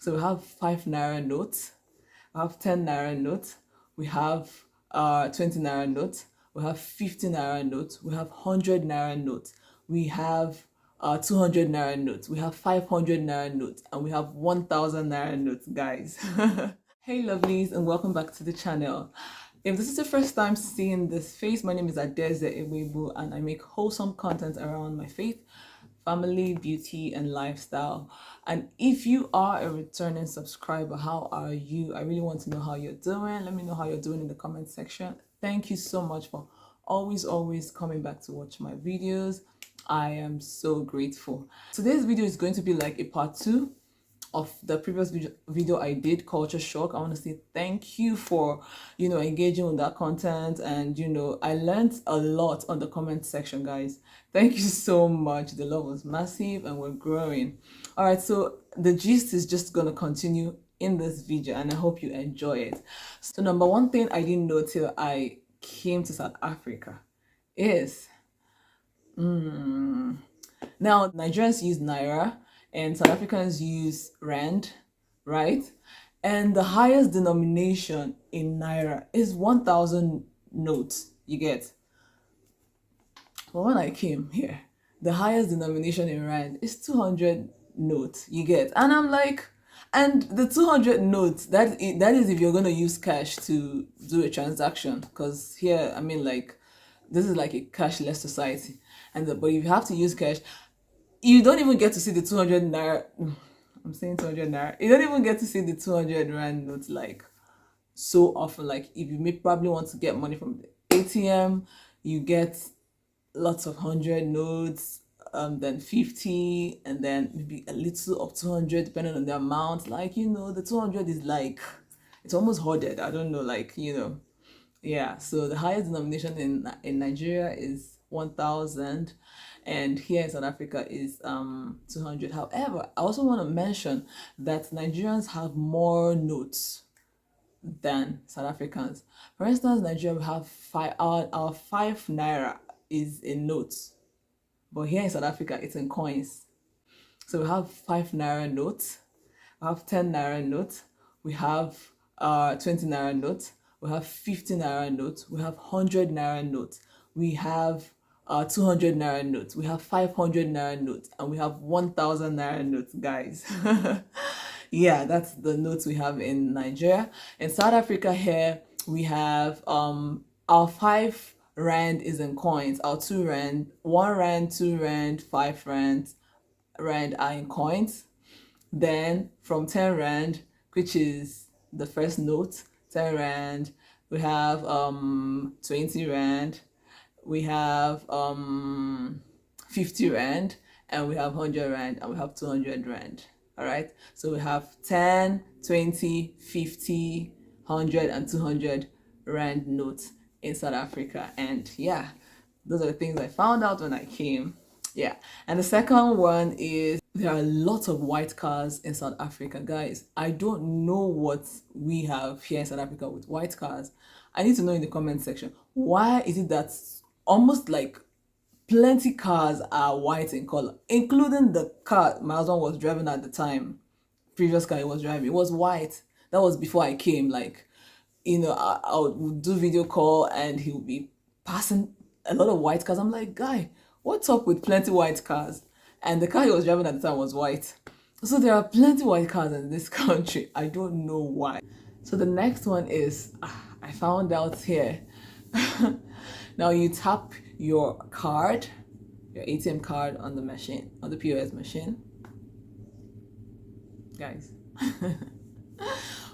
So we have 5 naira notes, we have 10 naira notes, we have 20 naira notes, we have 50 naira notes, we have 100 naira notes, we have 200 naira notes, we have 500 naira notes, and we have 1000 naira notes, guys. Hey lovelies, and welcome back to the channel. If this is your first time seeing this face, my name is Adeze Ewebu, and I make wholesome content around my faith, family, beauty, and lifestyle. And if you are a returning subscriber, how are you? I really want to know how you're doing. Let me know how you're doing in the comment section. Thank you so much for always coming back to watch my videos. I am so grateful. Today's video is going to be like a part 2 of the previous video I did, culture shock. I want to say thank you for engaging with that content, and I learned a lot on the comment section, guys. Thank you so much. The love was massive and we're growing. All right, so the gist is just gonna continue in this video, and I hope you enjoy it. So number one thing I didn't know till I came to South Africa is now Nigerians use naira and South Africans use rand, right? And the highest denomination in naira is 1000 notes, you get. But when I came here, the highest denomination in rand is 200 notes, you get. And I'm like, and the 200 notes, that is if you're going to use cash to do a transaction, because here, I mean, like, this is like a cashless society. But if you have to use cash, you don't even get to see the 200 naira. I'm saying 200 naira. You don't even get to see the 200 rand notes like so often. Like if you may probably want to get money from the ATM, you get lots of 100 notes, then 50, and then maybe a little of 200 depending on the amount. Like, the 200 is like, it's almost hoarded. I don't know, like, yeah. So the highest denomination in Nigeria is 1000, and here in South Africa is 200. However, I also want to mention that Nigerians have more notes than South Africans. For instance, Nigeria, we have our 5 naira is in notes, but here in South Africa it's in coins. So we have 5 naira notes, we have 10 naira notes, we have 20 naira notes, we have 50 naira notes, we have 100 naira notes, we have 200 naira notes, we have 500 naira notes, and we have 1000 naira notes, guys. Yeah, that's the notes we have in Nigeria. In South Africa here, we have our 5 rand is in coins, our 2 rand, 1 rand, 2 rand, 5 rand are in coins. Then from 10 rand, which is the first note, 10 rand, we have 20 rand, we have 50 rand, and we have 100 rand, and we have 200 rand. All right, so we have 10, 20, 50, 100, and 200 rand notes in South Africa. And yeah, those are the things I found out when I came. Yeah, and the second one is there are lots of white cars in South Africa, guys. I don't know what we have here in South Africa with white cars. I need to know in the comment section, why is it that almost like plenty cars are white in color, including the car my husband was driving at the time. Previous car he was driving, it was white. That was before I came. Like, I would do video call and he would be passing a lot of white cars. I'm like, guy, what's up with plenty white cars? And the car he was driving at the time was white. So there are plenty white cars in this country. I don't know why. So the next one is, I found out here. Now you tap your card, your ATM card on the machine, on the POS machine. Guys.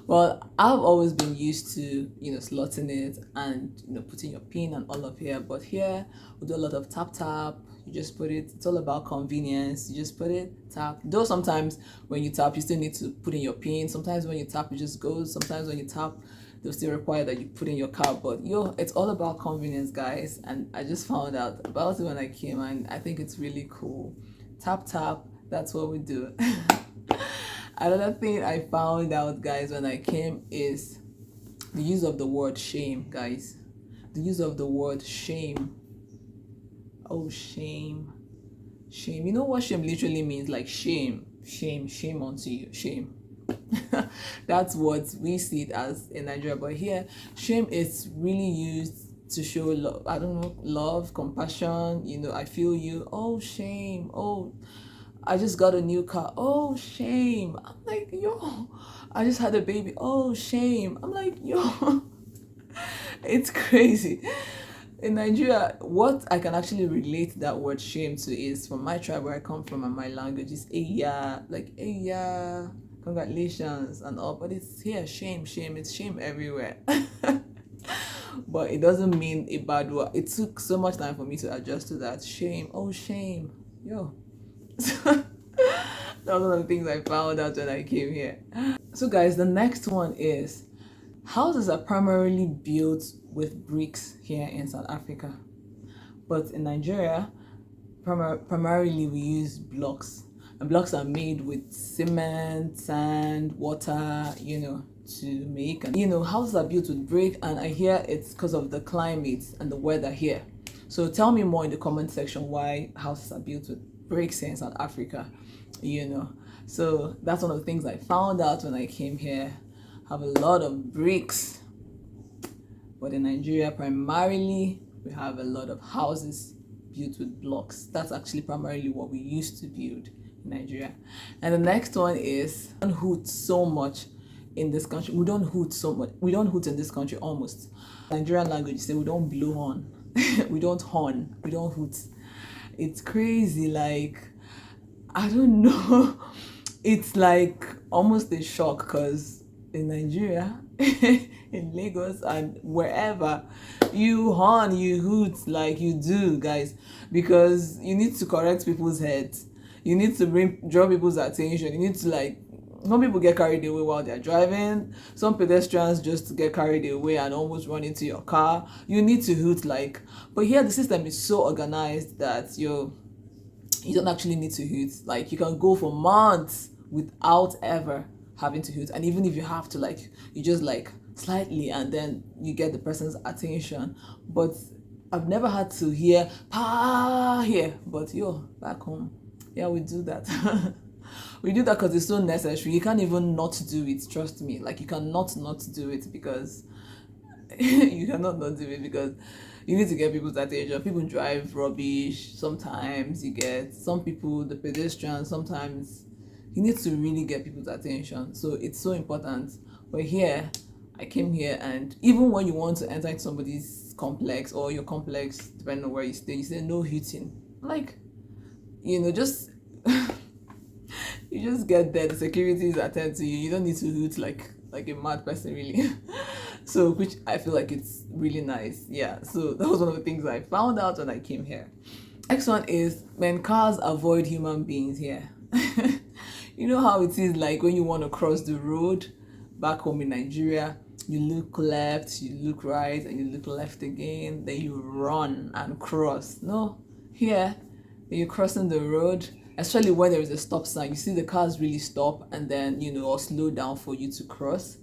Well, I've always been used to, slotting it and, putting your pin and all of here. But here, we do a lot of tap. You just put it. It's all about convenience. You just put it, tap. Though sometimes when you tap, you still need to put in your pin. Sometimes when you tap, it just goes. Sometimes when you tap, they'll still require that you put in your card. But it's all about convenience, guys. And I just found out about it when I came, and I think it's really cool. Tap. That's what we do. Another thing I found out, guys, when I came is the use of the word shame, guys. The use of the word shame. Oh, shame. Shame. You know what shame literally means? Like shame onto you. Shame. That's what we see it as in Nigeria. But here, shame is really used to show love. I don't know, love, compassion. I feel you. Oh, shame. Oh, I just got a new car. Oh, shame. I'm like, yo, I just had a baby. Oh, shame. I'm like, yo, it's crazy. In Nigeria, what I can actually relate that word shame to is from my tribe where I come from and my language is Eya, like Eya, congratulations and all. But it's here, shame, shame. It's shame everywhere. But it doesn't mean a bad word. It took so much time for me to adjust to that. Shame. Oh, shame. Yo. That was one of the things I found out when I came here. So guys, the next one is houses are primarily built with bricks here in South Africa. But in Nigeria, primarily we use blocks. And blocks are made with cement, sand, water, to make. And houses are built with brick, and I hear it's because of the climate and the weather here. So tell me more in the comment section why houses are built with bricks here in South Africa. So that's one of the things I found out when I came here. Have a lot of bricks, but in Nigeria primarily we have a lot of houses built with blocks. That's actually primarily what we used to build in Nigeria. And the next one is we don't hoot so much in this country. We don't hoot so much. We don't hoot in this country almost. Nigerian language say we don't blow horn. We don't horn. We don't hoot. It's crazy. Like, I don't know. It's like almost a shock because in Nigeria, in Lagos and wherever, you horn, you hoot like you do, guys, because you need to correct people's heads. You need to draw people's attention. You need to some people get carried away while they're driving. Some pedestrians just get carried away and almost run into your car. You need to hoot but here the system is so organized that you don't actually need to hoot. You can go for months without ever having to hoot, and even if you have to, you just slightly and then you get the person's attention. But I've never had to hear pa here, but back home, yeah, we do that. We do that because it's so necessary. You can't even not do it, trust me. You cannot not do it because you cannot not do it because you need to get people's attention. People drive rubbish sometimes. You get some people, the pedestrians, sometimes you need to really get people's attention. So it's so important. But here, I came here, and even when you want to enter into somebody's complex or your complex, depending on where you stay, you say no hooting. Just you just get there. The securities attend to you. You don't need to hoot like a mad person, really. So, which I feel like it's really nice. Yeah. So that was one of the things I found out when I came here. Next one is when cars avoid human beings here. You know how it is when you want to cross the road back home in Nigeria, you look left, you look right, and you look left again, then you run and cross. No, here, when you're crossing the road, especially when there is a stop sign, you see the cars really stop and then, or slow down for you to cross.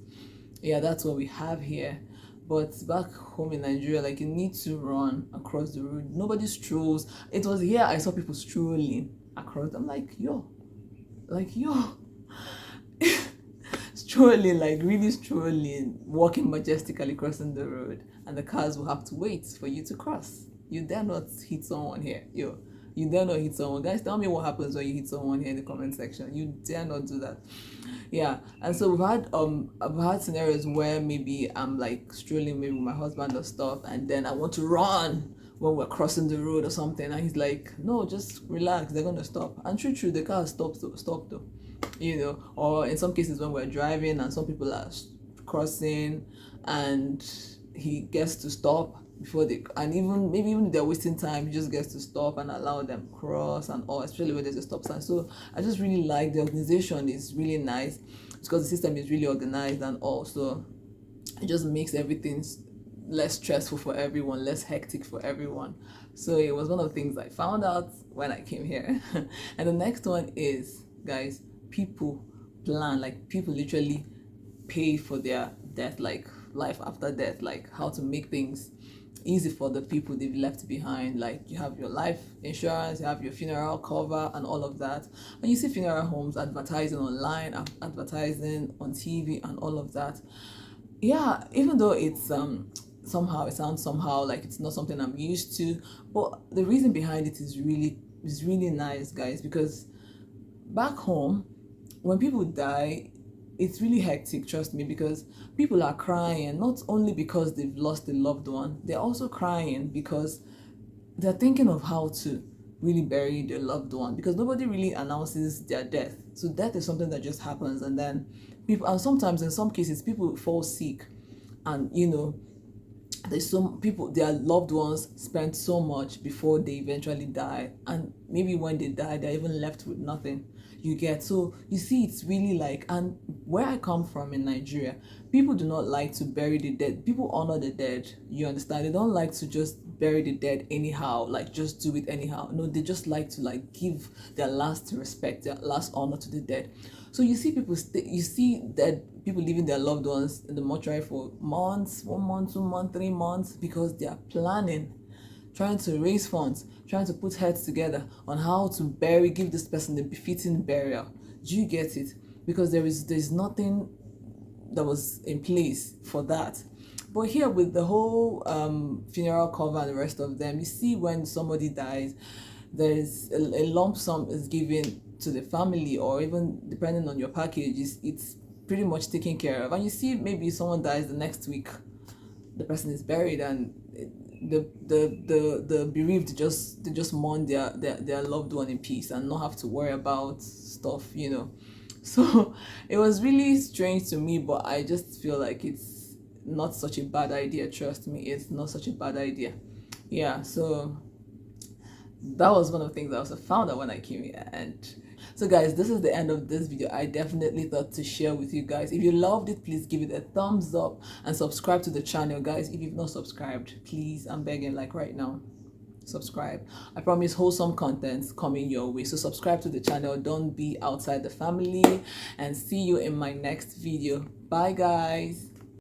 Yeah, that's what we have here. But back home in Nigeria, you need to run across the road. Nobody strolls. It was here I saw people strolling across. I'm yo. Strolling, really strolling, walking majestically crossing the road, and the cars will have to wait for you to cross. You dare not hit someone here. You dare not hit someone. Guys, tell me what happens when you hit someone here in the comment section. You dare not do that. Yeah. And so I've had scenarios where maybe I'm strolling maybe with my husband or stuff, and then I want to run when we're crossing the road or something, and he's no, just relax, they're gonna stop. And true, the car stopped though. Or in some cases when we're driving and some people are crossing and he gets to stop before they, and even if they're wasting time, he just gets to stop and allow them cross and all, especially when there's a stop sign. So I just really like the organization is really nice because the system is really organized and all, so it just makes everything less stressful for everyone, less hectic for everyone. So it was one of the things I found out when I came here. And the next one is, guys, people plan, people literally pay for their death, life after death, how to make things easy for the people they've left behind. Like you have your life insurance, you have your funeral cover and all of that. And you see funeral homes advertising online, advertising on TV and all of that. Yeah, even though it's somehow it sounds somehow like it's not something I'm used to, but the reason behind it is really nice, guys, because back home when people die, it's really hectic, trust me, because people are crying not only because they've lost a loved one, they're also crying because they're thinking of how to really bury their loved one, because nobody really announces their death. So death is something that just happens, and then people, and sometimes in some cases people fall sick, and there's some people, their loved ones spent so much before they eventually die, and maybe when they die they're even left with nothing. You get, so you see, it's really like, and where I come from in Nigeria, people do not like to bury the dead. People honor the dead, you understand? They don't like to just bury the dead anyhow, like just do it anyhow. No, they just like to like give their last respect, their last honor to the dead. So you see people you see dead people leaving their loved ones in the mortuary for months, 1 month, 2 months, 3 months, because they are planning, trying to raise funds, trying to put heads together on how to give this person the befitting burial. Do you get it? Because there's nothing that was in place for that. But here with the whole funeral cover and the rest of them, you see when somebody dies, there's a lump sum is given to the family, or even depending on your package, it's pretty much taken care of. And you see maybe someone dies the next week, the person is buried, and the bereaved just mourn their loved one in peace and not have to worry about stuff. So it was really strange to me, but I just feel like it's not such a bad idea. Trust me, it's not such a bad idea. Yeah, so that was one of the things I also found out when I came here. And so guys, this is the end of this video. I definitely thought to share with you guys. If you loved it, please give it a thumbs up and subscribe to the channel, guys. If you've not subscribed, please, I'm begging, like right now, subscribe. I promise wholesome contents coming your way. So subscribe to the channel, don't be outside the family, and see you in my next video. Bye guys.